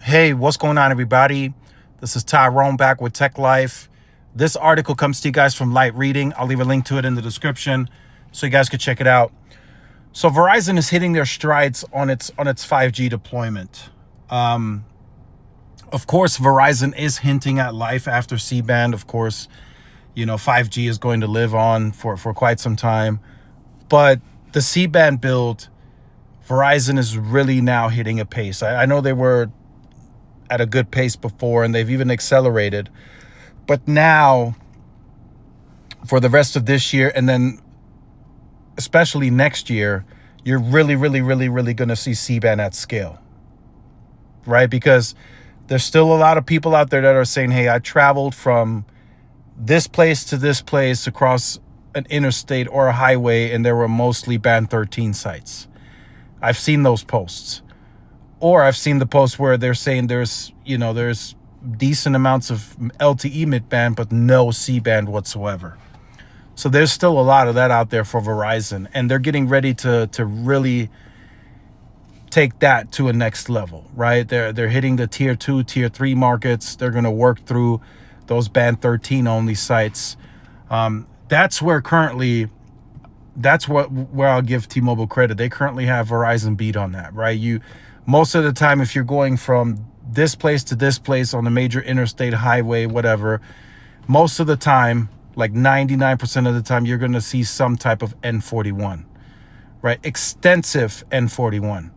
Hey, what's going on, everybody? This is Tyrone back with Tech Life. This article comes to you guys from Light Reading. I'll leave a link to it in the description so you guys can check it out. So Verizon is hitting their strides on its 5G deployment. Of course, Verizon is hinting at life after C-band. Of course, 5G is going to live on for quite some time. But the C-band build, Verizon is really now hitting a pace. I know they were at a good pace before, and they've even accelerated. But now, for the rest of this year, and then especially next year, you're really going to see C-band at scale, right? Because there's still a lot of people out there that are saying, hey, I traveled from this place to this place across an interstate or a highway, and there were mostly band 13 sites. I've seen those posts. Or I've seen the posts where they're saying there's decent amounts of LTE mid-band, but no C-band whatsoever. So there's still a lot of that out there for Verizon, and they're getting ready to really take that to a next level, right? They're hitting the tier 2, tier 3 markets. They're going to work through those band 13 only sites. That's where I'll give T-Mobile credit. They currently have Verizon beat on that, right? Most of the time, if you're going from this place to this place on a major interstate highway, whatever, most of the time, like 99% of the time, you're going to see some type of N41, right? Extensive N41.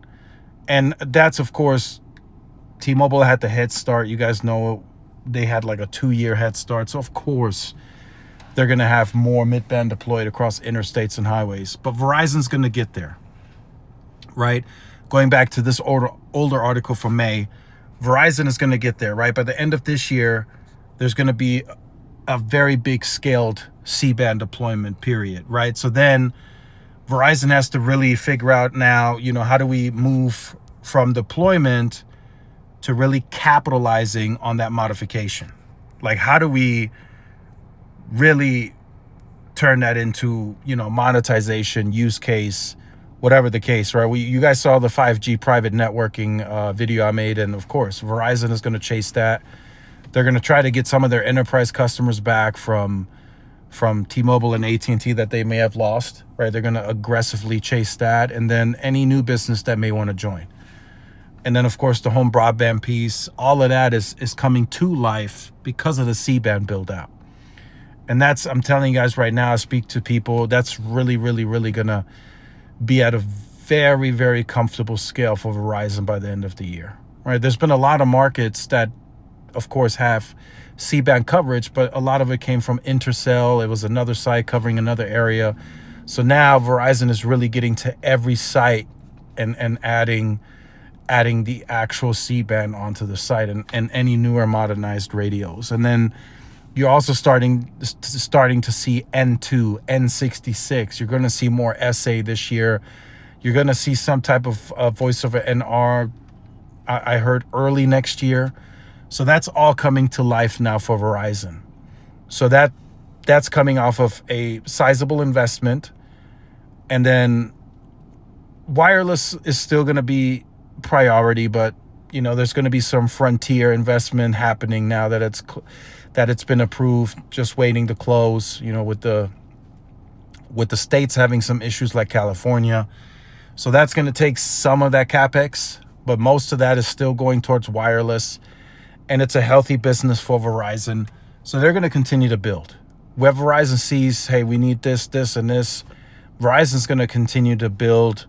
And that's, of course, T-Mobile had the head start. You guys know they had like a 2-year head start. So, of course, they're going to have more mid-band deployed across interstates and highways. But Verizon's going to get there, right? Going back to this older article from May, Verizon is going to get there, right? By the end of this year, there's going to be a very big scaled C-band deployment period, right? So then Verizon has to really figure out now, how do we move from deployment to really capitalizing on that modification? Like, how do we really turn that into, monetization, use case, whatever the case, right? You guys saw the 5G private networking video I made, and of course, Verizon is going to chase that. They're going to try to get some of their enterprise customers back from T-Mobile and AT&T that they may have lost, right? They're going to aggressively chase that, and then any new business that may want to join. And then, of course, the home broadband piece, all of that is coming to life because of the C-band build-out. And I'm telling you guys right now, I speak to people, that's really going to be at a very, very comfortable scale for Verizon by the end of the year, right? There's been a lot of markets that, of course, have C-band coverage, but a lot of it came from Intercell. It was another site covering another area. So now Verizon is really getting to every site and adding the actual C-band onto the site and any newer modernized radios. And then you're also starting to see N2, N66. You're going to see more SA this year. You're going to see some type of voice over NR, I heard, early next year. So that's all coming to life now for Verizon. So that's coming off of a sizable investment. And then wireless is still going to be priority, but there's going to be some frontier investment happening now that it's been approved, just waiting to close, with the states having some issues like California. So that's going to take some of that CapEx, but most of that is still going towards wireless, and it's a healthy business for Verizon. So they're going to continue to build. Where Verizon sees, hey, we need this, and this, Verizon's going to continue to build,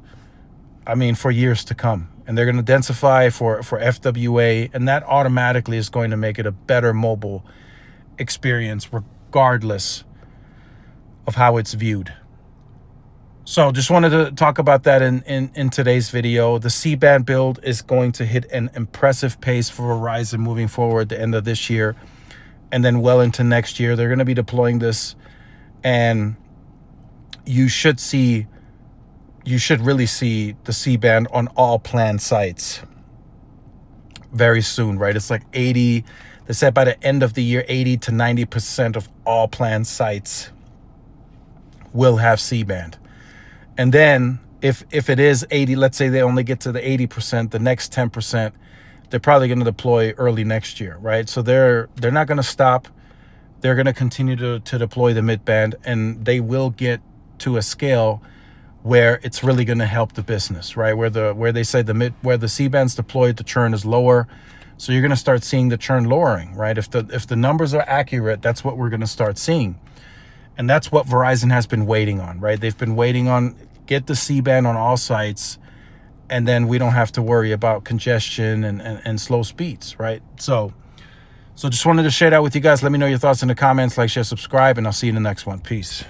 for years to come. And they're going to densify for FWA, and that automatically is going to make it a better mobile experience regardless of how it's viewed. So just wanted to talk about that in today's video. The C-band build is going to hit an impressive pace for Verizon moving forward the end of this year and then well into next year. They're going to be deploying this, and you should really see the C-band on all planned sites very soon, right? It's like 80, they said by the end of the year, 80 to 90% of all planned sites will have C-band. And then if it is 80, let's say they only get to the 80%, the next 10%, they're probably going to deploy early next year, right? So they're not going to stop. They're going to continue to deploy the mid-band, and they will get to a scale where it's really going to help the business, right? Where they say where the C-band's deployed, the churn is lower. So you're going to start seeing the churn lowering, right? If the numbers are accurate, that's what we're going to start seeing. And that's what Verizon has been waiting on, right? They've been waiting on get the C-band on all sites, and then we don't have to worry about congestion and slow speeds, right? So just wanted to share that with you guys. Let me know your thoughts in the comments, like, share, subscribe, and I'll see you in the next one. Peace.